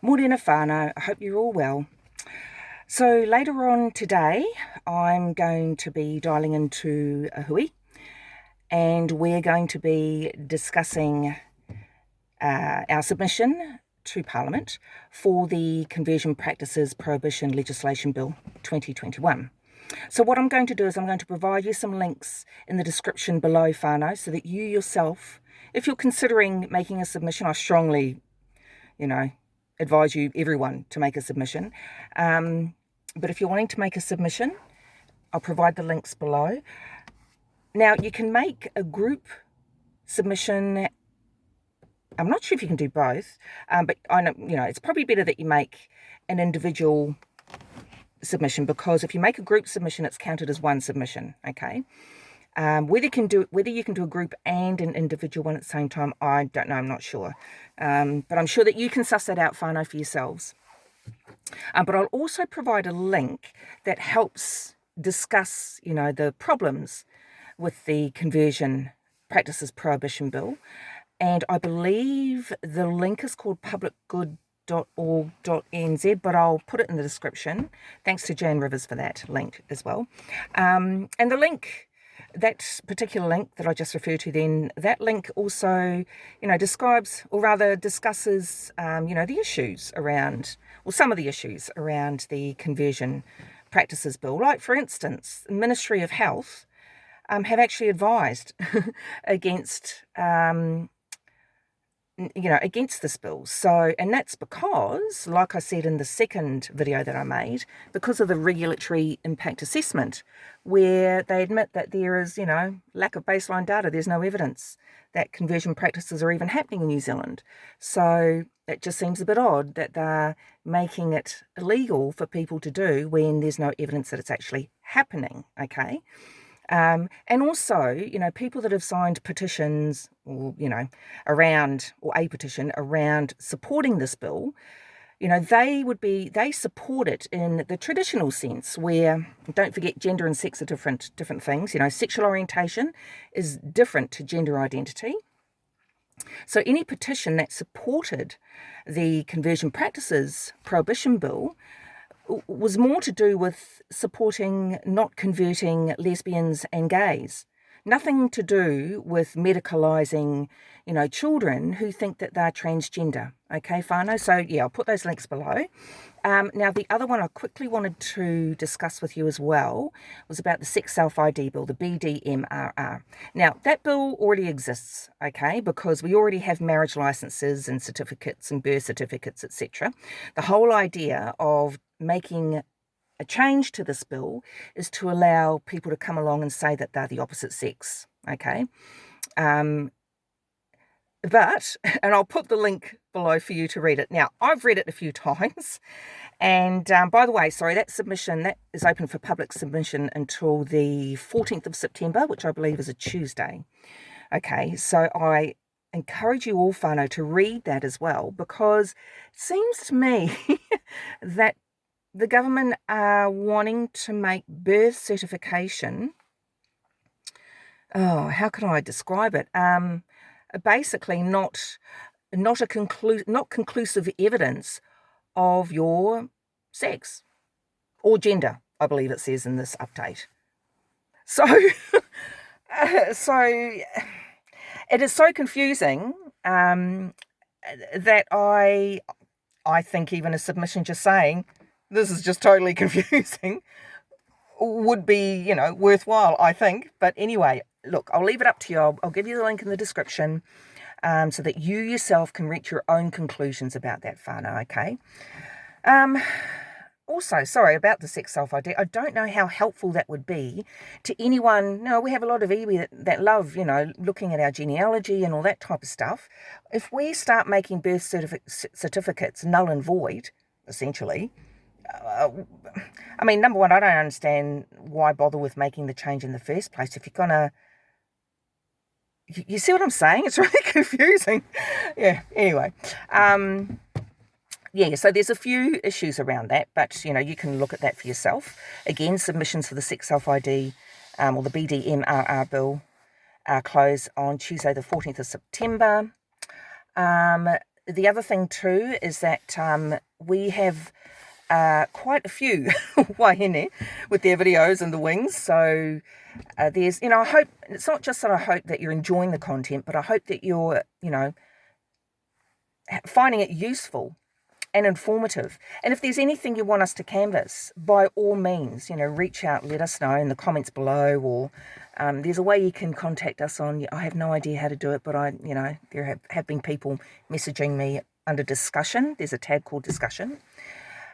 Morena whānau, I hope you're all well. So later on today, I'm going to be dialing into a hui, and we're going to be discussing our submission to Parliament for the Conversion Practices Prohibition Legislation Bill 2021. So what I'm going to do is I'm going to provide you some links in the description below, whānau, so that you yourself, if you're considering making a submission, I strongly, advise everyone to make a submission. But if you're wanting to make a submission, I'll provide the links below. Now, you can make a group submission. I'm not sure if you can do both, but I know, it's probably better that you make an individual submission, because if you make a group submission, it's counted as one submission, okay? Whether you can do a group and an individual one at the same time, I don't know, I'm not sure. But I'm sure that you can suss that out, whānau, for yourselves. But I'll also provide a link that helps discuss, the problems with the Conversion Practices Prohibition Bill. And I believe the link is called publicgood.org.nz, but I'll put it in the description. Thanks to Jan Rivers for that link as well. And the link, that particular link that I just referred to then, that link also, describes, or rather discusses, the issues around, or some of the issues around the Conversion Practices Bill. Like, for instance, the Ministry of Health have actually advised against this bill. So, and that's because, like I said in the second video that I made, because of the regulatory impact assessment, where they admit that there is, lack of baseline data. There's no evidence that conversion practices are even happening in New Zealand. So it just seems a bit odd that they're making it illegal for people to do when there's no evidence that it's actually happening, okay? And also, people that have signed petitions, or, around, or a petition around supporting this bill, they support it in the traditional sense, where, don't forget, gender and sex are different things. Sexual orientation is different to gender identity. So any petition that supported the Conversion Practices Prohibition Bill was more to do with supporting not converting lesbians and gays. Nothing to do with medicalising, children who think that they're transgender. Okay, whānau? So, yeah, I'll put those links below. Now, the other one I quickly wanted to discuss with you as well was about the Sex Self-ID Bill, the BDMRR. Now, that bill already exists, okay, because we already have marriage licences and certificates and birth certificates, etc. The whole idea of making a change to this bill is to allow people to come along and say that they're the opposite sex, okay? And I'll put the link below for you to read it. Now, I've read it a few times, and by the way, that submission, that is open for public submission until the 14th of September, which I believe is a Tuesday. Okay, so I encourage you all, whānau, to read that as well, because it seems to me that the government are wanting to make birth certification, how can I describe it? Basically not conclusive evidence of your sex or gender, I believe it says in this update. So, it is so confusing that I think even a submission just saying, this is just totally confusing, would be, worthwhile, I think. But anyway, look, I'll leave it up to you. I'll give you the link in the description so that you yourself can reach your own conclusions about that, whānau, okay? Also, sorry, about the sex self-ID, I don't know how helpful that would be to anyone. No, we have a lot of iwi that love, looking at our genealogy and all that type of stuff. If we start making birth certificates null and void, essentially, number one, I don't understand why bother with making the change in the first place if you're gonna. You see what I'm saying? It's really confusing. Yeah. Anyway, so there's a few issues around that, but you can look at that for yourself. Again, submissions for the Sex Self-ID or the BDMRR bill close on Tuesday, the 14th of September. the other thing too is that we have quite a few wahine with their videos and the wings. So there's, I hope, it's not just that I hope that you're enjoying the content, but I hope that you're, finding it useful and informative. And if there's anything you want us to canvass, by all means, reach out, let us know in the comments below, or there's a way you can contact us on, I have no idea how to do it, but there have been people messaging me under discussion. There's a tab called discussion.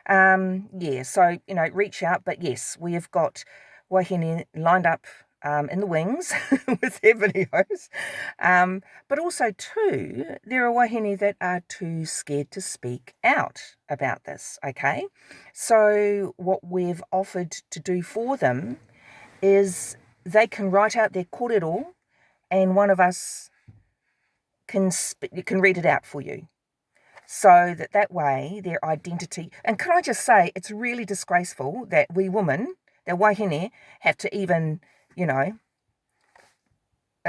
So, reach out. But yes, we have got wahine lined up in the wings with their videos. But also, too, there are wahine that are too scared to speak out about this, okay? So what we've offered to do for them is they can write out their kōrero and one of us can read it out for you. So that way their identity, and can I just say, it's really disgraceful that we women, the wahine, have to even,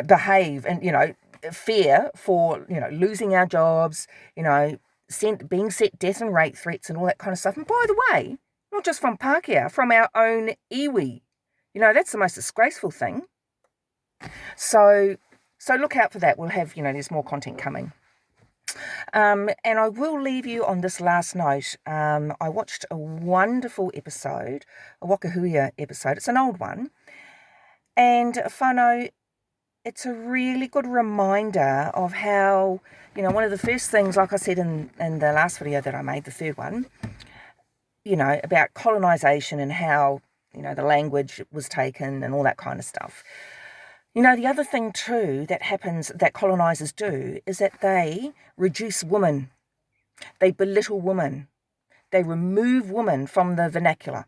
behave and, fear for, losing our jobs, being set death and rape threats and all that kind of stuff. And by the way, not just from Pākehā, from our own iwi. That's the most disgraceful thing. So look out for that. We'll have, there's more content coming. And I will leave you on this last note. I watched a wonderful episode, a Wakahuia episode. It's an old one. And whānau, it's a really good reminder of how, one of the first things, like I said in the last video that I made, the third one, about colonisation and how, the language was taken and all that kind of stuff. The other thing too that happens, that colonisers do, is that they reduce women. They belittle women. They remove women from the vernacular,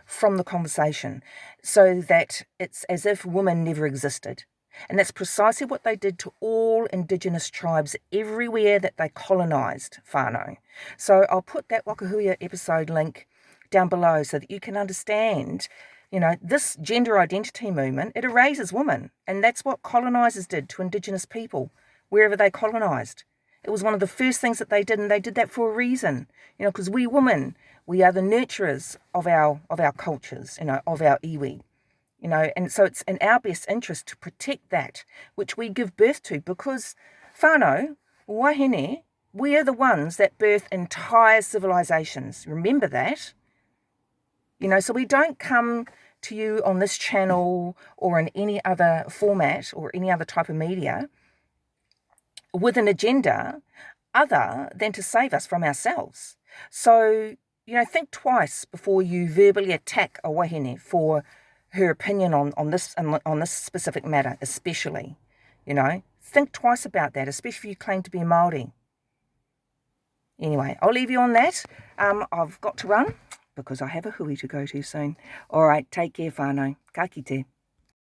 from the conversation, so that it's as if women never existed. And that's precisely what they did to all Indigenous tribes everywhere that they colonised whānau. So I'll put that Wakahuia episode link down below so that you can understand, this gender identity movement, it erases women. And that's what colonisers did to Indigenous people, wherever they colonised. It was one of the first things that they did, and they did that for a reason. Because we women, we are the nurturers of our cultures, of our iwi. And so it's in our best interest to protect that which we give birth to, because whānau, wahine, we are the ones that birth entire civilizations. Remember that. So we don't come to you on this channel or in any other format or any other type of media with an agenda other than to save us from ourselves. So, think twice before you verbally attack a wahine for her opinion on this specific matter, especially. Think twice about that, especially if you claim to be Māori. Anyway, I'll leave you on that. I've got to run, because I have a hui to go to soon. All right, take care, whānau. Ka kite.